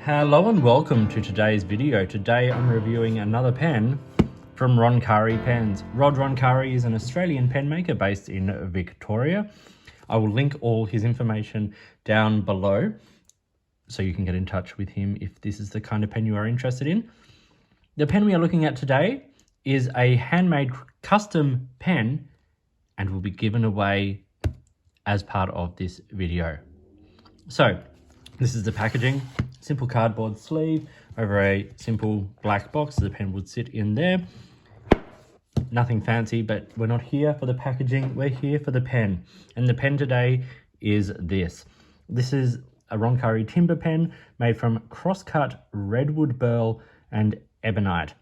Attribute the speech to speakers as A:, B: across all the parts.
A: Hello and welcome to today's video. Today I'm reviewing another pen from Roncari Pens. Rod Roncari is an Australian pen maker based in Victoria. I will link all his information down below so you can get in touch with him if this is the kind of pen you are interested in. The pen we are looking at today is a handmade custom pen and will be given away as part of this video. So this is the packaging. Simple cardboard sleeve over a simple black box. The pen would sit in there. Nothing fancy, but we're not here for the packaging. We're here for the pen. And the pen today is this. This is a Roncari timber pen made from crosscut redwood burl and ebonite.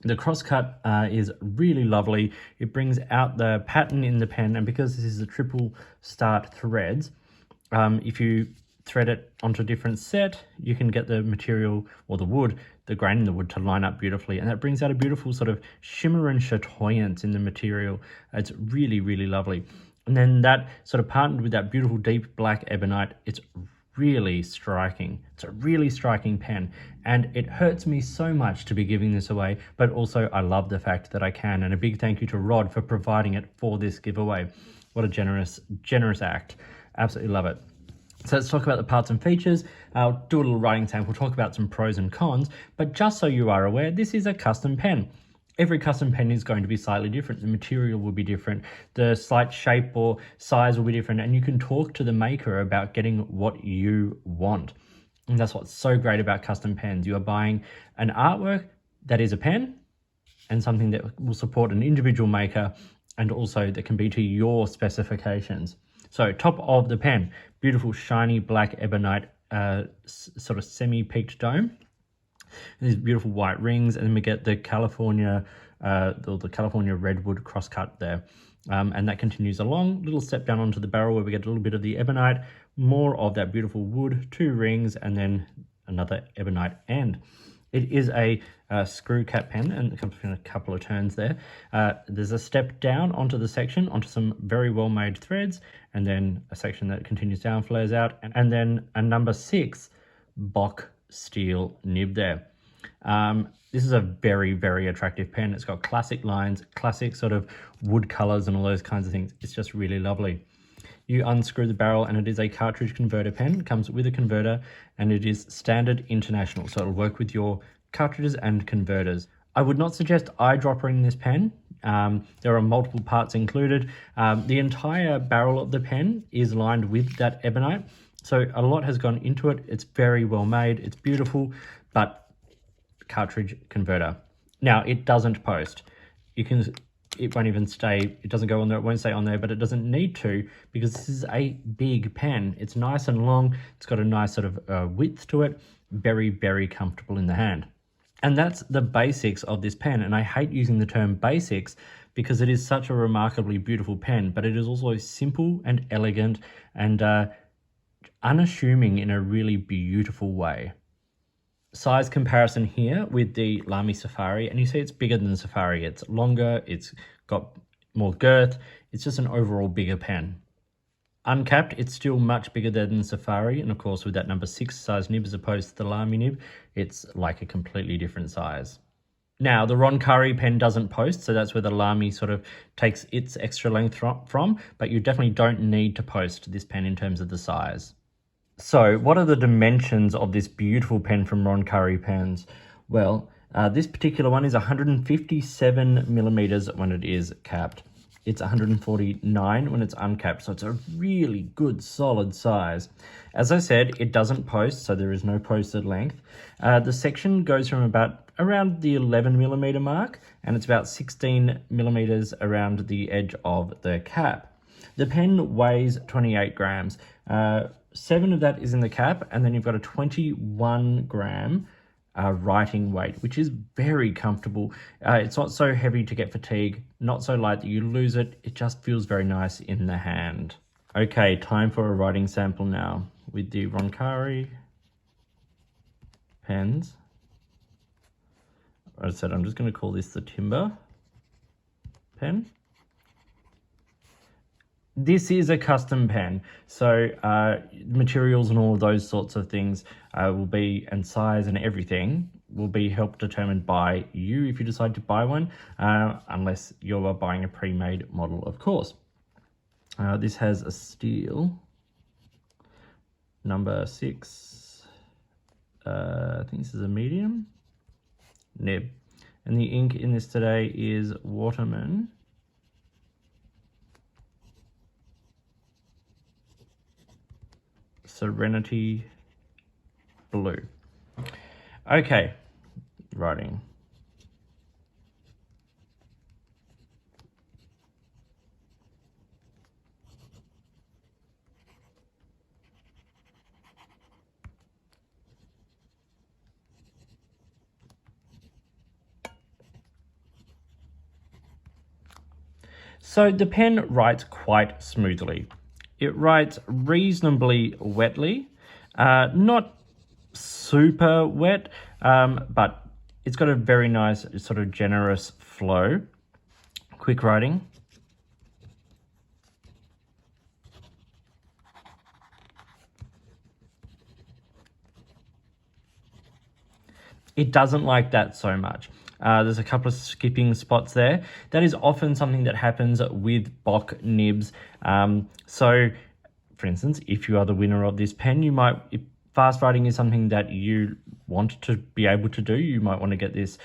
A: The crosscut is really lovely. It brings out the pattern in the pen, and because this is a triple start threads, if you thread it onto a different set, you can get the material or the wood, the grain in the wood, to line up beautifully, and that brings out a beautiful sort of shimmer and chatoyance in the material. It's really, really lovely. And then that sort of partnered with that beautiful deep black ebonite, it's really striking. It's a really striking pen, and it hurts me so much to be giving this away, but also I love the fact that I can, and a big thank you to Rod for providing it for this giveaway. What a generous act. Absolutely love it. So let's talk about the parts and features. I'll do a little writing sample, talk about some pros and cons, but just so you are aware, this is a custom pen. Every custom pen is going to be slightly different. The material will be different. The slight shape or size will be different, and you can talk to the maker about getting what you want. And that's what's so great about custom pens. You are buying an artwork that is a pen and something that will support an individual maker, and also that can be to your specifications. So top of the pen, beautiful shiny black ebonite sort of semi-peaked dome. These beautiful white rings, and then we get the California redwood crosscut there. And that continues along, little step down onto the barrel where we get a little bit of the ebonite, more of that beautiful wood, 2 rings, and then another ebonite end. It is a screw cap pen, and it comes in a couple of turns there. There's a step down onto the section, onto some very well made threads, and then a section that continues down, flares out, and then a number 6 Bock steel nib there. This is a very, very attractive pen. It's got classic lines, classic sort of wood colors and all those kinds of things. It's just really lovely. You unscrew the barrel, and it is a cartridge converter pen. It comes with a converter, and it is standard international, so it'll work with your cartridges and converters. I would not suggest eyedroppering this pen. There are multiple parts included. The entire barrel of the pen is lined with that ebonite, so a lot has gone into it. It's very well made, it's beautiful, but cartridge converter. Now, it doesn't post. It won't even stay, it doesn't go on there, it won't stay on there, but it doesn't need to, because this is a big pen. It's nice and long, it's got a nice sort of width to it, very, very comfortable in the hand. And that's the basics of this pen, and I hate using the term basics because it is such a remarkably beautiful pen, but it is also simple and elegant and unassuming in a really beautiful way. Size comparison here with the Lamy Safari, and you see it's bigger than the Safari. It's longer, it's got more girth, it's just an overall bigger pen. Uncapped, it's still much bigger than the Safari, and of course with that number 6 size nib as opposed to the Lamy nib, it's like a completely different size. Now, the Roncari pen doesn't post, so that's where the Lamy sort of takes its extra length from, but you definitely don't need to post this pen in terms of the size. So what are the dimensions of this beautiful pen from Roncari Pens? Well, this particular one is 157 millimeters when it is capped. It's 149 when it's uncapped, so it's a really good solid size. As I said, it doesn't post, so there is no posted length. The section goes from around the 11 millimeter mark, and it's about 16 millimeters around the edge of the cap. The pen weighs 28 grams. 7 of that is in the cap, and then you've got a 21 gram writing weight, which is very comfortable. It's not so heavy to get fatigue, not so light that you lose it. It just feels very nice in the hand. Okay, time for a writing sample now with the Roncari pens. As I said, I'm just going to call this the timber pen. This is a custom pen, so materials and all of those sorts of things will be, and size and everything will be helped determined by you if you decide to buy one, unless you're buying a pre-made model, of course. This has a steel number 6. I think this is a medium nib, and the ink in this today is Waterman Serenity Blue. Okay, writing. So the pen writes quite smoothly. It writes reasonably wetly, not super wet, but it's got a very nice sort of generous flow. Quick writing. It doesn't like that so much. There's a couple of skipping spots there. That is often something that happens with Bock nibs. So, for instance, if you are the winner of this pen, you might, if fast writing is something that you want to be able to do, you might want to get this,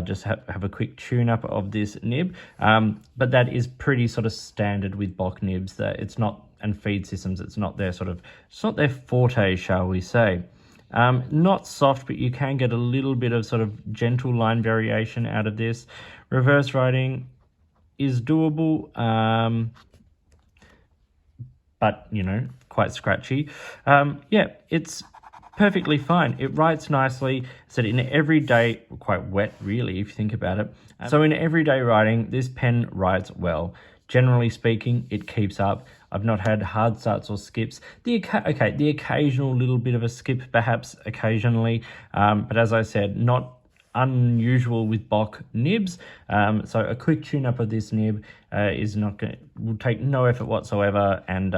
A: just have a quick tune up of this nib. But that is pretty sort of standard with Bock nibs, that it's not, and feed systems, it's not their sort of, it's not their forte, shall we say. Not soft, but you can get a little bit of sort of gentle line variation out of this. Reverse writing is doable, but, you know, quite scratchy. Yeah, it's perfectly fine. It writes nicely. So in everyday, quite wet really, if you think about it. So in everyday writing, this pen writes well. Generally speaking, it keeps up. I've not had hard starts or skips. The occasional little bit of a skip, perhaps occasionally, but as I said, not unusual with Bock nibs. So a quick tune-up of this nib will take no effort whatsoever, and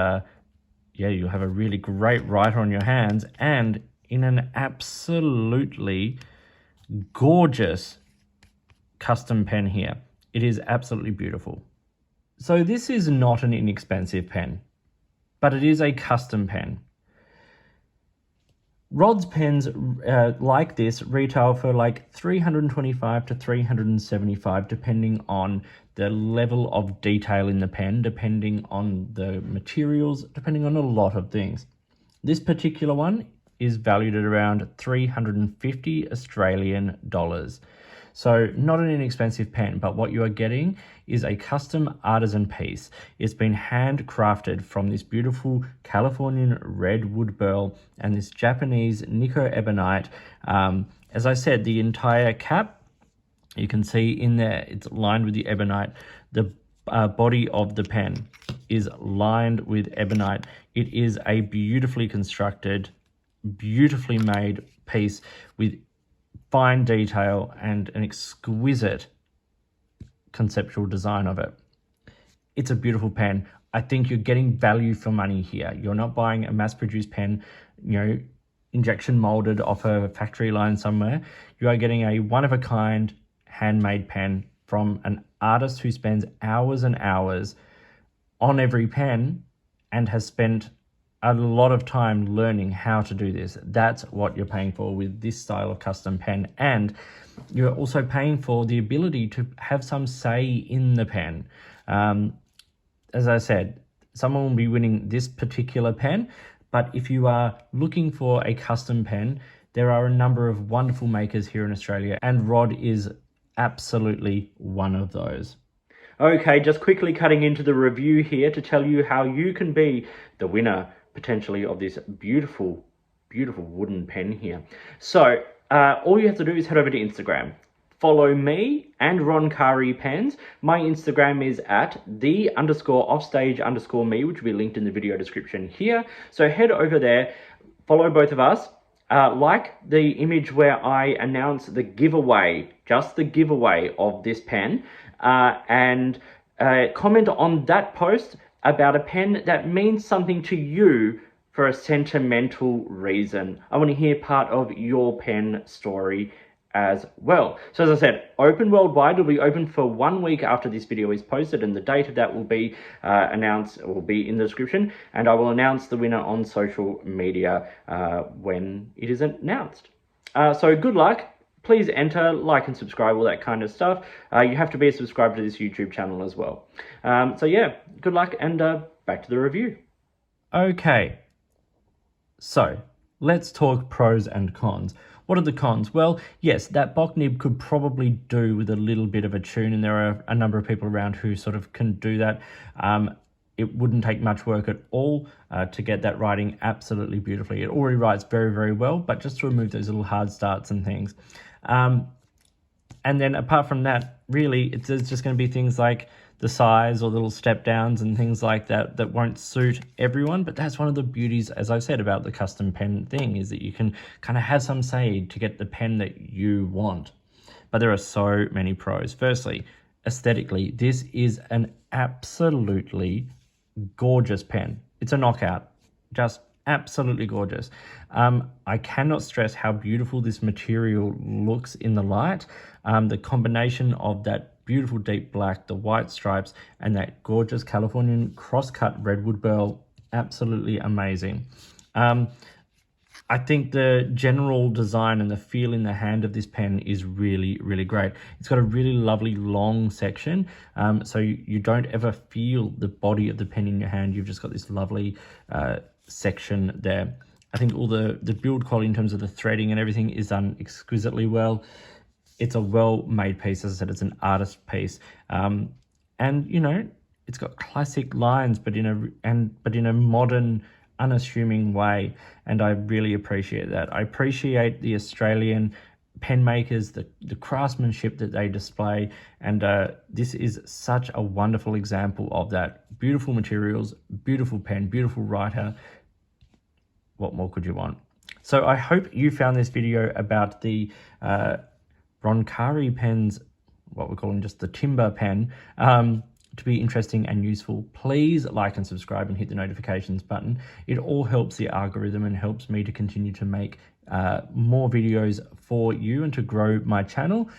A: yeah, you'll have a really great writer on your hands, and in an absolutely gorgeous custom pen here. It is absolutely beautiful. So this is not an inexpensive pen, but it is a custom pen. Rod's pens like this retail for like $325 to $375, depending on the level of detail in the pen, depending on the materials, depending on a lot of things. This particular one is valued at around 350 Australian dollars. So not an inexpensive pen, but what you are getting is a custom artisan piece. It's been handcrafted from this beautiful Californian redwood burl and this Japanese Nikko ebonite. As I said, the entire cap, you can see in there, it's lined with the ebonite. The body of the pen is lined with ebonite. It is a beautifully constructed, beautifully made piece with fine detail and an exquisite conceptual design of it. It's a beautiful pen. I think you're getting value for money here. You're not buying a mass-produced pen, you know, injection molded off a factory line somewhere. You are getting a one-of-a-kind handmade pen from an artist who spends hours and hours on every pen and has spent a lot of time learning how to do this. That's what you're paying for with this style of custom pen. And you're also paying for the ability to have some say in the pen. As I said, someone will be winning this particular pen, but if you are looking for a custom pen, there are a number of wonderful makers here in Australia, and Rod is absolutely one of those. Okay, just quickly cutting into the review here to tell you how you can be the winner potentially of this beautiful, beautiful wooden pen here. So all you have to do is head over to Instagram. Follow me and Roncari Pens. My Instagram is at _offstage_me, which will be linked in the video description here. So head over there, follow both of us. Like the image where I announce the giveaway, just the giveaway of this pen, and comment on that post about a pen that means something to you for a sentimental reason. I want to hear part of your pen story as well. So as I said, open worldwide. It'll be open for 1 week after this video is posted, and the date of that will be announced, will be in the description, and I will announce the winner on social media when it is announced. So good luck. Please enter, like and subscribe, all that kind of stuff. You have to be a subscriber to this YouTube channel as well. So yeah, good luck, and back to the review. Okay, so let's talk pros and cons. What are the cons? Well, yes, that Bock nib could probably do with a little bit of a tune, and there are a number of people around who sort of can do that. It wouldn't take much work at all to get that writing absolutely beautifully. It already writes very, very well, but just to remove those little hard starts and things. And then apart from that, really, there's just going to be things like the size or little step downs and things like that that won't suit everyone. But that's one of the beauties, as I've said, about the custom pen thing, is that you can kind of have some say to get the pen that you want. But there are so many pros. Firstly, aesthetically, this is an absolutely gorgeous pen. It's a knockout, just absolutely gorgeous. I cannot stress how beautiful this material looks in the light. The combination of that beautiful deep black, the white stripes, and that gorgeous Californian cross-cut redwood burl, absolutely amazing. I think the general design and the feel in the hand of this pen is really, really great. It's got a really lovely long section, so you don't ever feel the body of the pen in your hand. You've just got this lovely section there. I think all the build quality in terms of the threading and everything is done exquisitely well. It's a well-made piece. As I said, it's an artist piece, and you know, it's got classic lines, but in a modern, unassuming way, and I really appreciate that. I appreciate the Australian pen makers, the craftsmanship that they display, and this is such a wonderful example of that. Beautiful materials, beautiful pen, beautiful writer. What more could you want? So I hope you found this video about the Roncari Pens, what we're calling just the timber pen, to be interesting and useful. Please like and subscribe and hit the notifications button. It all helps the algorithm and helps me to continue to make more videos for you and to grow my channel.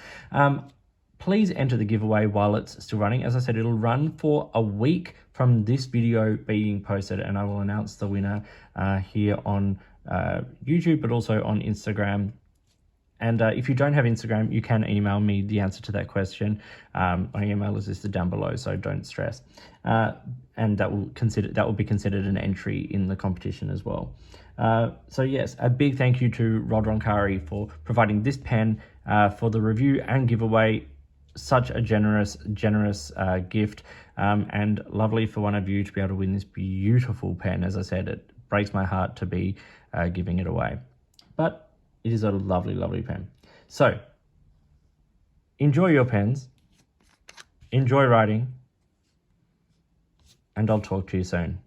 A: Please enter the giveaway while it's still running. As I said, it'll run for a week from this video being posted, and I will announce the winner here on YouTube, but also on Instagram. And if you don't have Instagram, you can email me the answer to that question. My email is listed down below, so don't stress. And that will be considered an entry in the competition as well. So yes, a big thank you to Rod Roncari for providing this pen for the review and giveaway. Such a generous gift, and lovely for one of you to be able to win this beautiful pen. As I said, it breaks my heart to be giving it away, but it is a lovely, lovely pen. So enjoy your pens, enjoy writing, and I'll talk to you soon.